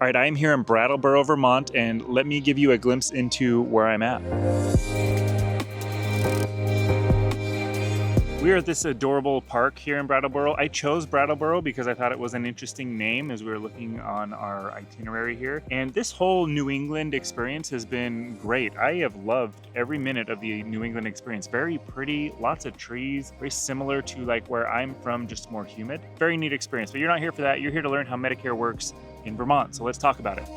All right, I am here in Brattleboro, Vermont, and let me give you a glimpse into where I'm at. We are at this adorable park here in Brattleboro. I chose Brattleboro because I thought it was an interesting name as we were looking on our itinerary here. And this whole New England experience has been great. I have loved every minute of the New England experience. Very pretty, lots of trees, very similar to like where I'm from, just more humid. Very neat experience, but you're not here for that. You're here to learn how Medicare works in Vermont. So let's talk about it.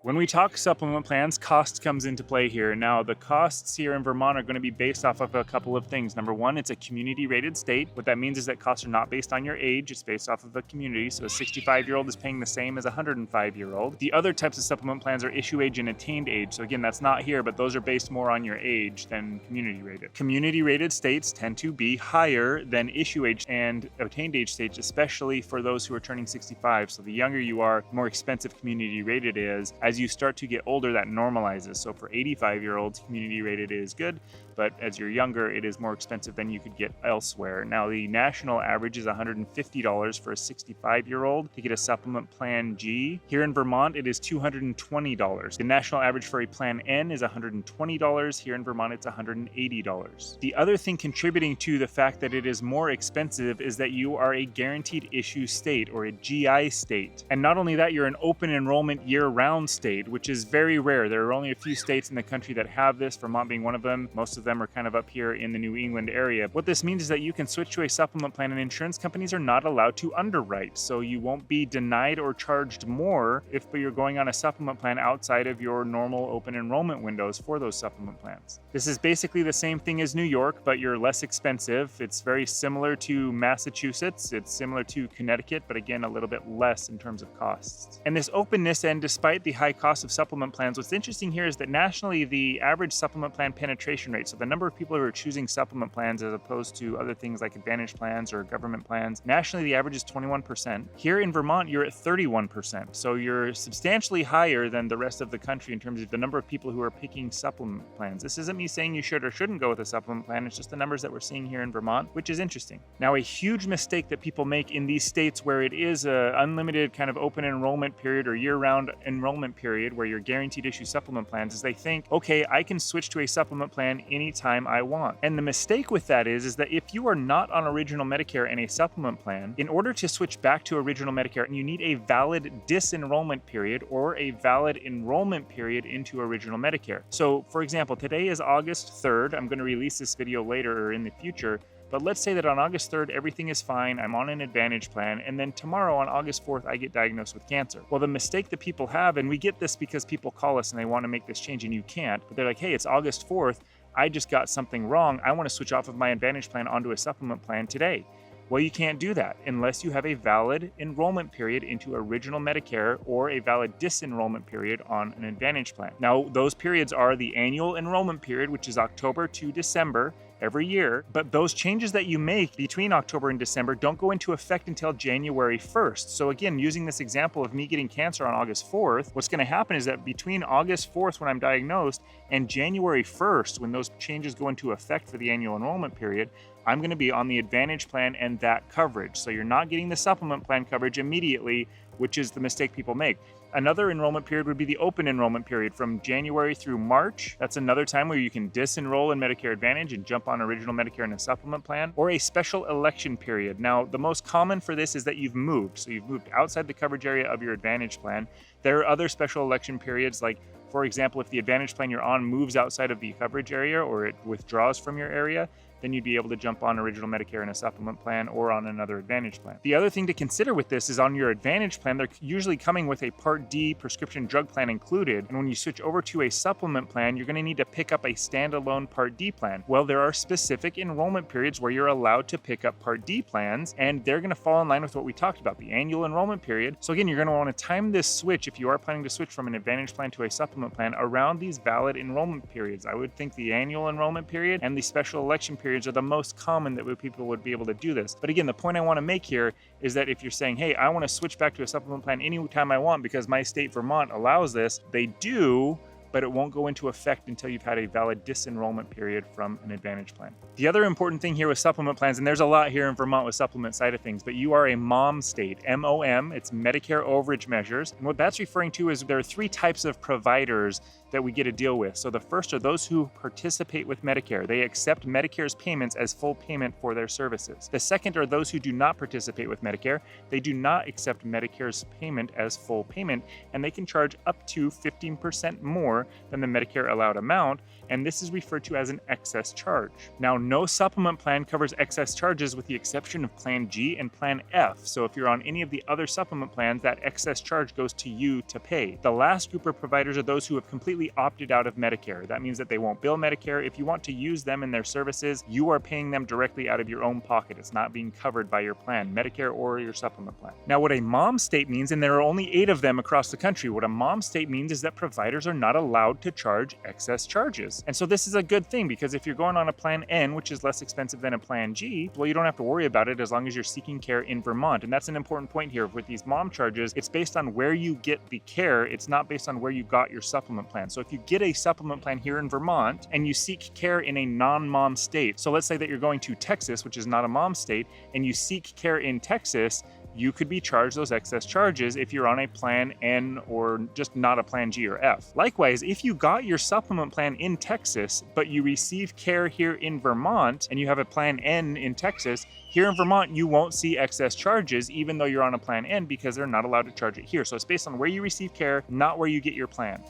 When we talk supplement plans, cost comes into play here. Now, the costs here in Vermont are going to be based off of a couple of things. Number one, it's a community-rated state. What that means is that costs are not based on your age. It's based off of the community. So a 65-year-old is paying the same as a 105-year-old. The other types of supplement plans are issue age and attained age. So again, that's not here, but those are based more on your age than community-rated. Community-rated states tend to be higher than issue age and attained age states, especially for those who are turning 65. So the younger you are, the more expensive community-rated is. As you start to get older, that normalizes. So for 85-year-olds, community rated is good, but as you're younger, it is more expensive than you could get elsewhere. Now, the national average is $150 for a 65-year-old to get a supplement plan G. Here in Vermont, it is $220. The national average for a plan N is $120. Here in Vermont, it's $180. The other thing contributing to the fact that it is more expensive is that you are a guaranteed issue state or a GI state. And not only that, you're an open enrollment year-round state, which is very rare. There are only a few states in the country that have this, Vermont being one of them. Most of them are kind of up here in the New England area. What this means is that you can switch to a supplement plan and insurance companies are not allowed to underwrite. So you won't be denied or charged more if you're going on a supplement plan outside of your normal open enrollment windows for those supplement plans. This is basically the same thing as New York, but you're less expensive. It's very similar to Massachusetts. It's similar to Connecticut, but again, a little bit less in terms of costs. And this openness, and despite the high cost of supplement plans, what's interesting here is that nationally, the average supplement plan penetration rate, so the number of people who are choosing supplement plans as opposed to other things like advantage plans or government plans, nationally the average is 21%. Here in Vermont, you're at 31%. So you're substantially higher than the rest of the country in terms of the number of people who are picking supplement plans. This isn't me saying you should or shouldn't go with a supplement plan, it's just the numbers that we're seeing here in Vermont, which is interesting. Now, a huge mistake that people make in these states where it is an unlimited kind of open enrollment period or year-round enrollment period where you're guaranteed issue supplement plans is they think, okay, I can switch to a supplement plan anytime I want. And the mistake with that is that if you are not on original Medicare and a supplement plan, in order to switch back to original Medicare, you need a valid disenrollment period or a valid enrollment period into original Medicare. So for example, today is August 3rd. I'm going to release this video later or in the future. But let's say that on August 3rd, everything is fine, I'm on an Advantage plan, and then tomorrow on August 4th, I get diagnosed with cancer. Well, the mistake that people have, and we get this because people call us and they want to make this change and you can't, but they're like, hey, it's August 4th, I just got something wrong, I want to switch off of my Advantage plan onto a supplement plan today. Well, you can't do that unless you have a valid enrollment period into original Medicare or a valid disenrollment period on an Advantage plan. Now, those periods are the annual enrollment period, which is October to December every year, but those changes that you make between October and December don't go into effect until January 1st. So again, using this example of me getting cancer on August 4th, what's going to happen is that between August 4th when I'm diagnosed and January 1st when those changes go into effect for the annual enrollment period, I'm going to be on the Advantage plan and that coverage. So you're not getting the supplement plan coverage immediately, which is the mistake people make. Another enrollment period would be the open enrollment period from January through March. That's another time where you can disenroll in Medicare Advantage and jump on original Medicare and a supplement plan, or a special election period. Now, the most common for this is that you've moved. So you've moved outside the coverage area of your Advantage plan. There are other special election periods, like, for example, if the Advantage plan you're on moves outside of the coverage area or it withdraws from your area, then you'd be able to jump on original Medicare and a supplement plan or on another Advantage plan. The other thing to consider with this is on your Advantage plan, they're usually coming with a Part D prescription drug plan included. And when you switch over to a supplement plan, you're going to need to pick up a standalone Part D plan. Well, there are specific enrollment periods where you're allowed to pick up Part D plans, and they're going to fall in line with what we talked about, the annual enrollment period. So again, you're going to want to time this switch if you are planning to switch from an Advantage plan to a supplement plan around these valid enrollment periods. I would think the annual enrollment period and the special election periods are the most common that people would be able to do this. But again, the point I want to make here is that if you're saying, hey, I want to switch back to a supplement plan anytime I want because my state, Vermont, allows this, they do, but it won't go into effect until you've had a valid disenrollment period from an Advantage plan. The other important thing here with supplement plans, and there's a lot here in Vermont with supplement side of things, but you are a MOM state, M-O-M, it's Medicare overage measures. And what that's referring to is there are three types of providers that we get to deal with. So the first are those who participate with Medicare. They accept Medicare's payments as full payment for their services. The second are those who do not participate with Medicare. They do not accept Medicare's payment as full payment, and they can charge up to 15% more than the Medicare allowed amount, and this is referred to as an excess charge. Now, no supplement plan covers excess charges with the exception of Plan G and Plan F. So if you're on any of the other supplement plans, that excess charge goes to you to pay. The last group of providers are those who have completely opted out of Medicare. That means that they won't bill Medicare. If you want to use them in their services, you are paying them directly out of your own pocket. It's not being covered by your plan, Medicare or your supplement plan. Now, what a MOM state means, and there are only 8 of them across the country, what a MOM state means is that providers are not allowed to charge excess charges. And so this is a good thing, because if you're going on a Plan N, which is less expensive than a Plan G, well, you don't have to worry about it as long as you're seeking care in Vermont. And that's an important point here. With these MOM charges, it's based on where you get the care. It's not based on where you got your supplement plan. So if you get a supplement plan here in Vermont and you seek care in a non-MOM state, so let's say that you're going to Texas, which is not a MOM state, and you seek care in Texas, you could be charged those excess charges if you're on a Plan N or just not a Plan G or F. Likewise, if you got your supplement plan in Texas, but you receive care here in Vermont and you have a Plan N in Texas, here in Vermont, you won't see excess charges even though you're on a Plan N, because they're not allowed to charge it here. So it's based on where you receive care, not where you get your plan.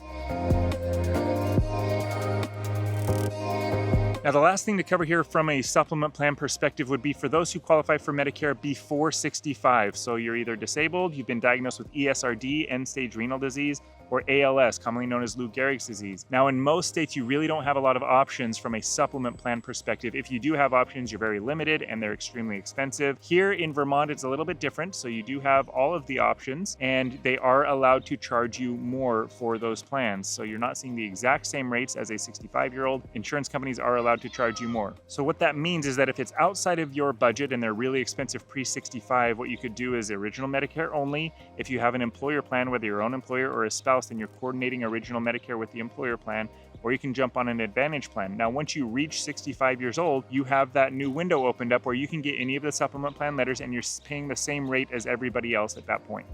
Now, the last thing to cover here from a supplement plan perspective would be for those who qualify for Medicare before 65. So you're either disabled, you've been diagnosed with ESRD, end-stage renal disease, or ALS, commonly known as Lou Gehrig's disease. Now, in most states, you really don't have a lot of options from a supplement plan perspective. If you do have options, you're very limited and they're extremely expensive. Here in Vermont, it's a little bit different. So you do have all of the options, and they are allowed to charge you more for those plans. So you're not seeing the exact same rates as a 65-year-old. Insurance companies are allowed to charge you more. So what that means is that if it's outside of your budget and they're really expensive pre-65, what you could do is original Medicare only. If you have an employer plan, whether your own employer or a spouse, then you're coordinating original Medicare with the employer plan, or you can jump on an Advantage plan. Now, once you reach 65 years old, you have that new window opened up where you can get any of the supplement plan letters and you're paying the same rate as everybody else at that point.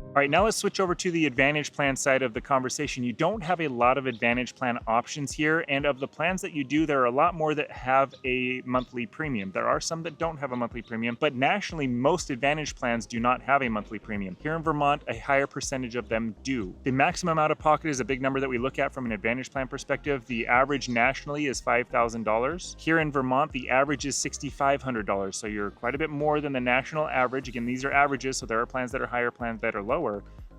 All right, now let's switch over to the Advantage plan side of the conversation. You don't have a lot of Advantage plan options here, and of the plans that you do, there are a lot more that have a monthly premium. There are some that don't have a monthly premium, but nationally, most Advantage plans do not have a monthly premium. Here in Vermont, a higher percentage of them do. The maximum out of pocket is a big number that we look at from an Advantage plan perspective. The average nationally is $5,000. Here in Vermont, the average is $6,500, so you're quite a bit more than the national average. Again, these are averages, so there are plans that are higher, plans that are lower.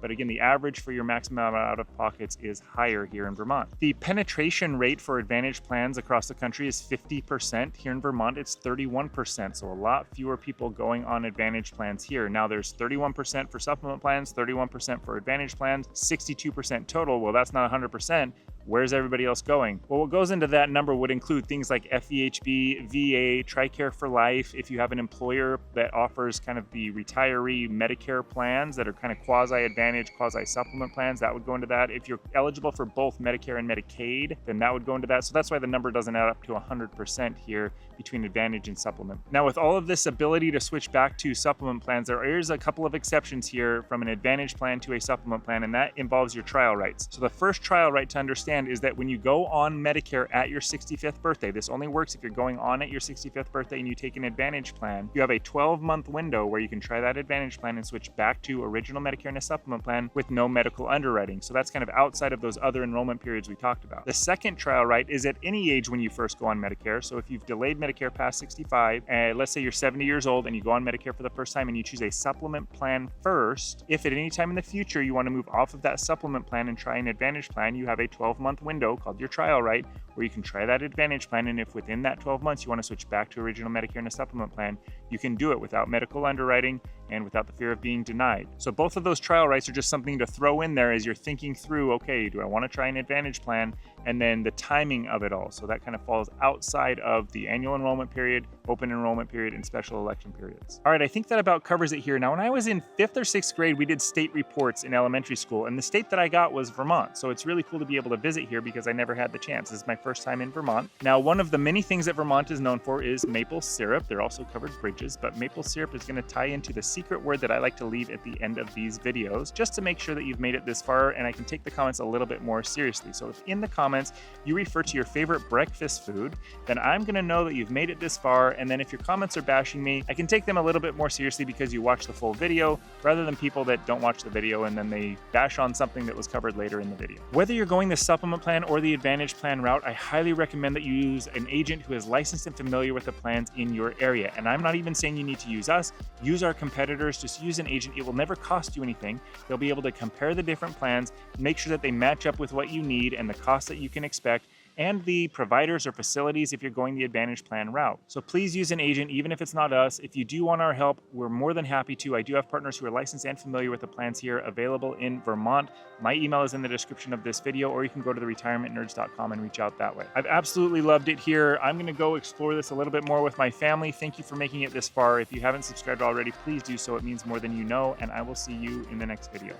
But again, the average for your maximum out of pockets is higher here in Vermont. The penetration rate for Advantage plans across the country is 50%. Here in Vermont, it's 31%. So a lot fewer people going on Advantage plans here. Now there's 31% for supplement plans, 31% for Advantage plans, 62% total. Well, that's not 100%. Where's everybody else going? Well, what goes into that number would include things like FEHB, VA, TRICARE for life. If you have an employer that offers kind of the retiree Medicare plans that are kind of quasi-Advantage, quasi-supplement plans, that would go into that. If you're eligible for both Medicare and Medicaid, then that would go into that. So that's why the number doesn't add up to 100% here between Advantage and supplement. Now, with all of this ability to switch back to supplement plans, there is a couple of exceptions here from an Advantage plan to a supplement plan, and that involves your trial rights. So the first trial right to understand is that when you go on Medicare at your 65th birthday, this only works if you're going on at your 65th birthday and you take an Advantage plan, you have a 12-month window where you can try that Advantage plan and switch back to original Medicare and a supplement plan with no medical underwriting. So that's kind of outside of those other enrollment periods we talked about. The second trial right is at any age when you first go on Medicare. So if you've delayed Medicare past 65, and let's say you're 70 years old and you go on Medicare for the first time and you choose a supplement plan first, if at any time in the future you want to move off of that supplement plan and try an Advantage plan, you have a 12-month window called your trial right where you can try that Advantage plan, and if within that 12 months you want to switch back to original Medicare and a supplement plan, you can do it without medical underwriting and without the fear of being denied. So both of those trial rights are just something to throw in there as you're thinking through, okay, do I want to try an Advantage plan? And then the timing of it all. So that kind of falls outside of the annual enrollment period, open enrollment period, and special election periods. All right, I think that about covers it here. Now, when I was in 5th or 6th grade, we did state reports in elementary school, and the state that I got was Vermont. So it's really cool to be able to visit here because I never had the chance. This is my first time in Vermont. Now, one of the many things that Vermont is known for is maple syrup. They're also covered bridges, but maple syrup is going to tie into the secret word that I like to leave at the end of these videos, just to make sure that you've made it this far and I can take the comments a little bit more seriously. So if in the comments you refer to your favorite breakfast food, then I'm going to know that you've made it this far. And then if your comments are bashing me, I can take them a little bit more seriously because you watch the full video rather than people that don't watch the video and then they bash on something that was covered later in the video. Whether you're going the supplement plan or the Advantage plan route, I highly recommend that you use an agent who is licensed and familiar with the plans in your area. And I'm not even saying you need to use us. Use our competitors. Just use an agent. It will never cost you anything. They'll be able to compare the different plans, make sure that they match up with what you need and the cost that you can expect, and the providers or facilities if you're going the Advantage plan route. So please use an agent, even if it's not us. If you do want our help, we're more than happy to. I do have partners who are licensed and familiar with the plans here available in Vermont. My email is in the description of this video, or you can go to theretirementnerds.com and reach out that way. I've absolutely loved it here. I'm gonna go explore this a little bit more with my family. Thank you for making it this far. If you haven't subscribed already, please do so. It means more than you know, and I will see you in the next video.